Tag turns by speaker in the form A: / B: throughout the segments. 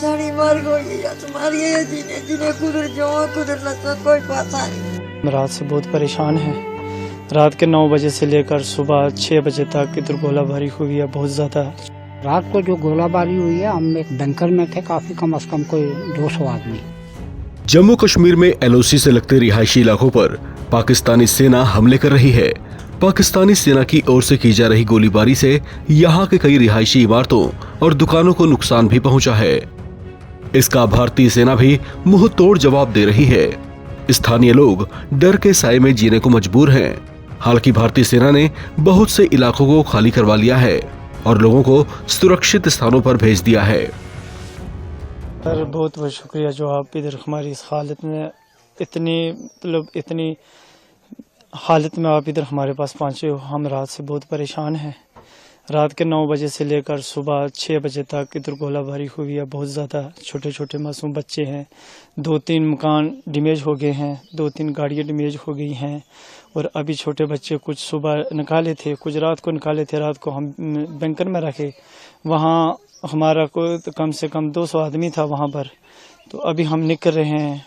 A: साड़ी मर गई या तुम्हारी ये जीने जीने कुदर जो कुदर तो कोई पता नहीं।
B: रात से बहुत परेशान है। रात के 9 बजे से लेकर सुबह 6 बजे तक इधर गोलाबारी हुई है बहुत ज्यादा।
C: रात को जो गोलाबारी हुई है, हम एक बैंकर में थे, काफी कम से कम कोई 200 आदमी।
D: जम्मू कश्मीर में एलओसी से लगते रिहायशी इलाकों पर पाकिस्तानी सेना हमले कर रही है। पाकिस्तानी सेना की ओर से की जा रही गोलीबारी से यहाँ के कई रिहायशी इमारतों और दुकानों को नुकसान भी पहुँचा है। इसका भारतीय सेना भी मुंह तोड़ जवाब दे रही है। स्थानीय लोग डर के साए में जीने को मजबूर हैं। हालांकि भारतीय सेना ने बहुत से इलाकों को खाली करवा लिया है और लोगों को सुरक्षित स्थानों पर भेज दिया है।
B: सर बहुत बहुत शुक्रिया जो आप इधर हमारी इस हालत में इतनी हालत में आप इधर हमारे पास पहुंचे हो। हम रात से बहुत परेशान हैं। रात के 9 बजे से लेकर सुबह 6 बजे तक इधर गोलाबारी हुई है बहुत ज़्यादा। छोटे छोटे मासूम बच्चे हैं। 2-3 मकान डैमेज हो गए हैं, 2-3 गाड़ियाँ डैमेज हो गई हैं। और अभी छोटे बच्चे कुछ सुबह निकाले थे, कुछ रात को निकाले थे। रात को हम बैंकर में रखे, वहाँ हमारा को तो कम से कम 200 आदमी था वहाँ पर। तो अभी हम निकल रहे हैं,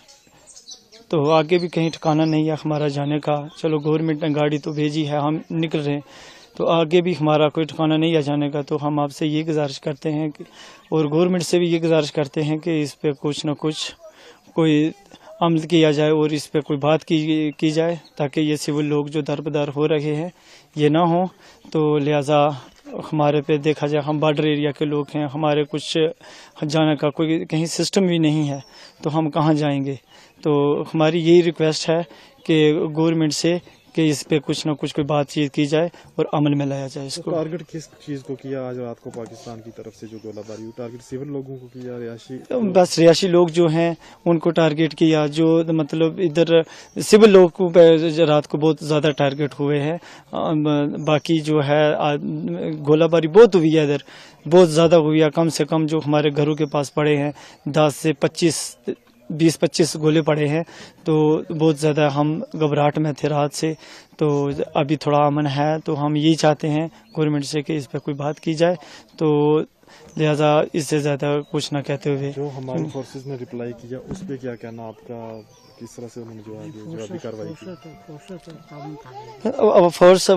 B: तो आगे भी कहीं ठिकाना नहीं है हमारा जाने का। चलो गवर्नमेंट ने गाड़ी तो भेजी है, हम निकल रहे हैं, तो आगे भी हमारा कोई ठिकाना नहीं है जाने का। तो हम आपसे ये गुजारिश करते हैं कि, और गवर्नमेंट से भी ये गुजारिश करते हैं कि इस पे कुछ न कुछ कोई अमल किया जाए और इस पे कोई बात की जाए, ताकि ये सिविल लोग जो दरबदर हो रहे हैं ये ना हो। तो लिहाजा हमारे पे देखा जाए, हम बॉर्डर एरिया के लोग हैं, हमारे कुछ जाने का कोई कहीं सिस्टम भी नहीं है, तो हम कहाँ जाएंगे। तो हमारी यही रिक्वेस्ट है कि गवर्नमेंट से कि इस पे कुछ ना कुछ कोई बातचीत की जाए और अमल में लाया जाए इसको।
E: तो टारगेट किस चीज को किया आज रात को पाकिस्तान की तरफ से जो गोलाबारी हुई? टारगेट सिविल लोगों को किया, रिहायशी?
B: बस रिहायशी लोग जो हैं उनको टारगेट किया। जो मतलब इधर सिविल लोगों पे रात को बहुत ज़्यादा टारगेट हुए हैं। बाकी जो है गोलाबारी बहुत हुई है, इधर बहुत ज़्यादा हुई है। कम से कम जो हमारे घरों के पास पड़े हैं 10 से 20-25 गोले पड़े हैं। तो बहुत ज़्यादा हम घबराहट में थे रात से। तो अभी थोड़ा अमन है, तो हम यही चाहते हैं गवर्नमेंट से कि इस पर कोई बात की जाए। तो लिहाजा इससे ज़्यादा कुछ ना कहते हुए
E: जो हमारी फोर्सेस ने रिप्लाई किया उस पर क्या कहना आपका? किस तरह से उन्होंने जो अभी कार्रवाई की?
B: अब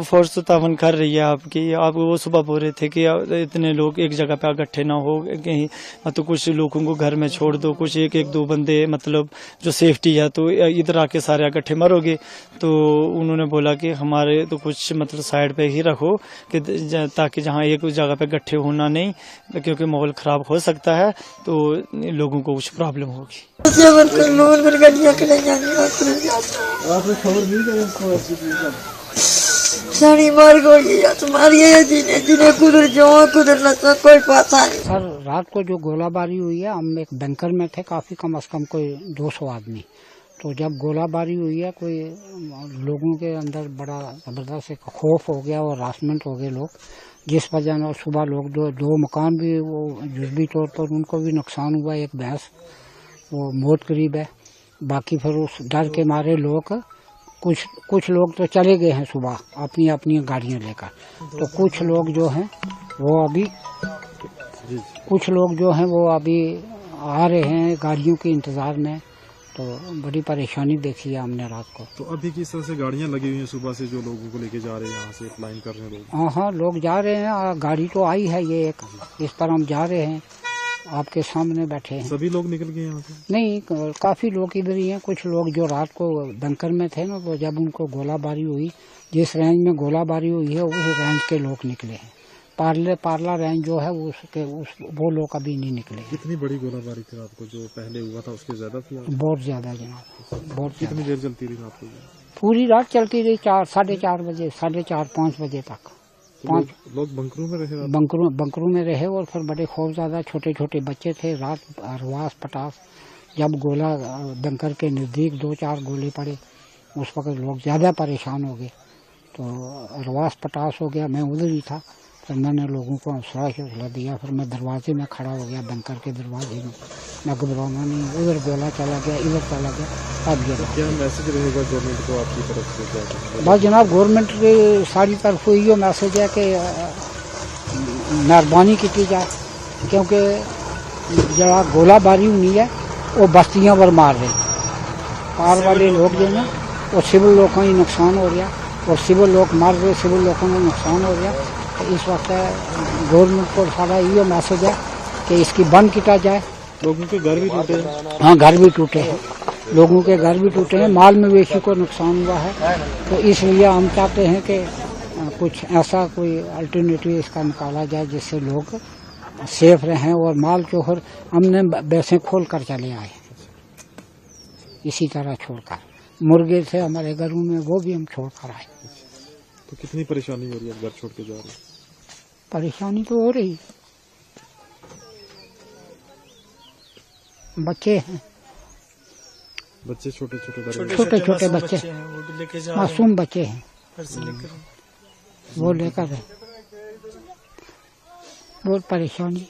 B: फोर्स तो तावन कर रही है आपकी। आप वो सुबह बोल रहे थे कि इतने लोग एक जगह पे इकट्ठे ना हो कहीं, मतलब कुछ लोगों को घर में छोड़ दो, कुछ एक 2 बंदे मतलब जो सेफ्टी है, तो इधर आके सारे इकट्ठे मरोगे। तो उन्होंने बोला कि हमारे तो कुछ मतलब साइड पे ही रखो कि ताकि जहाँ एक जगह पे इकट्ठे होना नहीं, क्योंकि माहौल ख़राब हो सकता है, तो लोगों को कुछ प्रॉब्लम होगी।
E: आपने खबर नहीं करी?
A: साड़ी मर गई या तुम्हारी ये जीने जीने कुदर जो कुदर तो कोई पता नहीं।
C: सर रात को जो गोलाबारी हुई है, हम एक बैंकर में थे, काफी कम से कम कोई 200 आदमी। तो जब गोलाबारी हुई है, कोई लोगों के अंदर बड़ा जबरदस्त एक खौफ हो गया और हरासमेंट हो गए लोग, जिस वजह से सुबह लोग 2 मकान भी वो जुज़वी तौर पर उनको भी नुकसान हुआ। एक भैंस वो मौत करीब है। बाकी फिर उस डर के मारे लोग कुछ लोग तो चले गए हैं सुबह अपनी अपनी गाड़ियां लेकर। तो कुछ लोग जो हैं वो अभी आ रहे हैं गाड़ियों के इंतजार में। तो बड़ी परेशानी देखी है हमने रात को।
E: तो अभी किस तरह से गाड़ियां लगी हुई हैं सुबह से जो लोगों को लेके जा रहे हैं, यहाँ से अप्लाई कर रहे हैं लोग?
C: हाँ, लोग जा रहे हैं। गाड़ी तो आई है ये एक, इस पर हम जा रहे हैं, आपके सामने बैठे हैं।
E: सभी लोग निकल गए यहाँ से?
C: नहीं, काफी लोग इधर ही हैं। कुछ लोग जो रात को बैंकर में थे ना, तो जब उनको गोलाबारी हुई, जिस रेंज में गोलाबारी हुई है उस रेंज के लोग निकले हैं। पार्ला रेंज जो है वो लोग अभी नहीं निकले।
E: कितनी बड़ी गोलाबारी थी रात को? जो पहले हुआ था उसके ज्यादा थी?
C: बहुत ज्यादा जनाब, बहुत।
E: कितनी देर चलती रही रात को?
C: पूरी रात चलती रही, 4-4:30 बजे, 4:30-5 बजे तक।
E: लोग बंकरों में रहे?
C: बंकरों में रहे और फिर बड़े खौफज़दा छोटे छोटे बच्चे थे। रात अरवास पटास, जब गोला बंकर के नज़दीक 2-4 गोले पड़े, उस वक्त लोग ज़्यादा परेशान हो गए। तो अरवास पटास हो गया। मैं उधर ही था, फिर मैंने लोगों को हौसला दिया। फिर मैं दरवाजे में खड़ा हो गया, बंकर के दरवाजे में। मैं घबराना नहीं, उधर गोला चला गया, इधर चला गया, अब गया।
E: क्या मैसेज रहेगा गवर्नमेंट को आपकी तरफ से?
C: बस जनाब, गवर्नमेंट की सारी तरफ यो मैसेज है कि मेहरबानी की जाए, क्योंकि जरा गोलाबारी हुई है वो बस्तियां पर मार रहे पार वाले लोग जो ना वो सिविल लोगों को ही नुकसान हो गया और सिविल लोग मार रहे सिविल लोगों को नुकसान हो गया। तो इस वक्त गवर्नमेंट को सारा ये मैसेज है कि इसकी बंद किया जाए।
E: लोगों के घर भी टूटे हैं।
C: हाँ, घर भी टूटे हैं, लोगों के घर भी टूटे हैं, माल मवेशी को नुकसान हुआ है। तो इसलिए हम चाहते हैं कि कुछ ऐसा कोई अल्टरनेटिव इसका निकाला जाए जिससे लोग सेफ रहें और माल चोहर हमने बैसें खोल कर चले आए इसी तरह छोड़कर। मुर्गे थे हमारे घरों में वो भी हम छोड़ कर आए।
E: तो कितनी परेशानी हो रही है घर छोड़ के जा रहे?
C: परेशानी तो हो रही, बच्चे हैं,
E: बच्चे छोटे छोटे
C: छोटे छोटे बच्चे
B: हैं, वो भी लेके जा रहे हैं,
C: मासूम बच्चे हैं,
B: घर से लेकर
C: वो लेकर बहुत परेशानी।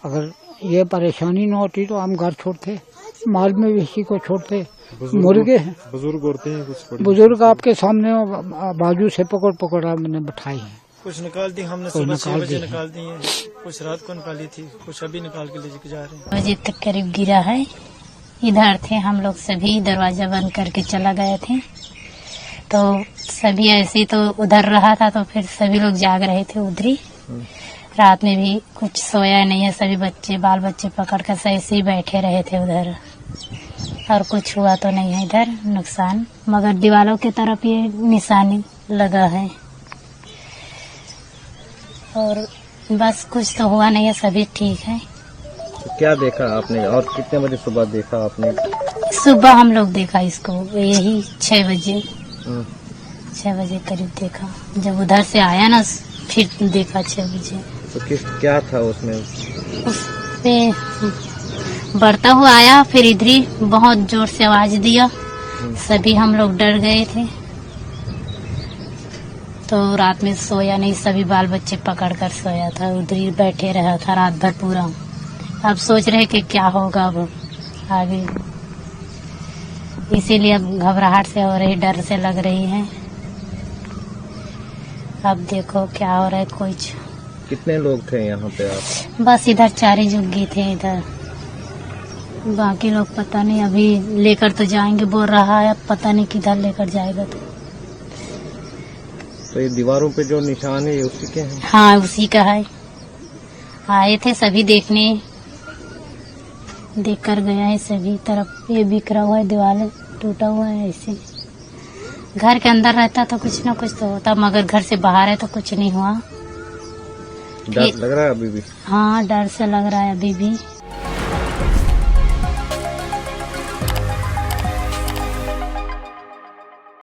C: अगर ये परेशानी न होती तो हम घर छोड़ते, माल मवेशी को छोड़ते। मुर्गे हैं,
E: बुजुर्ग औरतें हैं, कुछ
C: बुजुर्ग आपके सामने बाजू से पकड़ पकड़ हमने बैठाई है।
B: कुछ निकाल दी हमने, सुबह 6 बजे निकाल दी है, कुछ रात को निकाली थी, कुछ अभी निकाल के लेके जा रहे हैं।
F: बजे तक करीब गिरा है। इधर थे हम लोग सभी, दरवाजा बंद करके चला गए थे तो सभी ऐसे तो उधर रहा था तो फिर सभी लोग जाग रहे थे उधर ही। रात में भी कुछ सोया नहीं है, सभी बच्चे बाल बच्चे पकड़ कर ऐसे ही बैठे रहे थे उधर, और कुछ हुआ तो नहीं है इधर नुकसान, मगर दीवारों की तरफ ये निशानी लगा है और बस कुछ तो हुआ नहीं है, सभी ठीक है।
G: तो क्या देखा आपने और कितने बजे सुबह देखा आपने?
F: सुबह हम लोग देखा इसको यही 6 बजे 6 बजे करीब देखा, जब उधर से आया ना फिर देखा 6 बजे।
G: तो क्या था उसमें?
F: उसपे बढ़ता हुआ आया, फिर इधर ही बहुत जोर से आवाज दिया, सभी हम लोग डर गए थे। तो रात में सोया नहीं, सभी बाल बच्चे पकड़ कर सोया था, उधर ही बैठे रहा था रात भर पूरा। अब सोच रहे कि क्या होगा अब आगे, इसीलिए अब घबराहट से हो रही, डर से लग रही है। अब देखो क्या हो रहा है कुछ।
G: कितने लोग थे यहाँ पे आप?
F: बस इधर 4 ही जुग्गी थे इधर, बाकी लोग पता नहीं, अभी लेकर तो जाएंगे बोल रहा है, अब पता नहीं किधर लेकर जाएगा।
G: तो ये दीवारों पे जो निशान है ये उसी के हैं?
F: हाँ, उसी का है। आए थे सभी देखने, देख कर गया है सभी तरफ, ये बिखरा हुआ है, दीवार टूटा हुआ है। ऐसे घर के अंदर रहता तो कुछ न कुछ तो होता, मगर घर से बाहर है तो कुछ नहीं हुआ।
G: डर लग रहा है अभी भी?
F: हाँ, डर से लग रहा है अभी भी।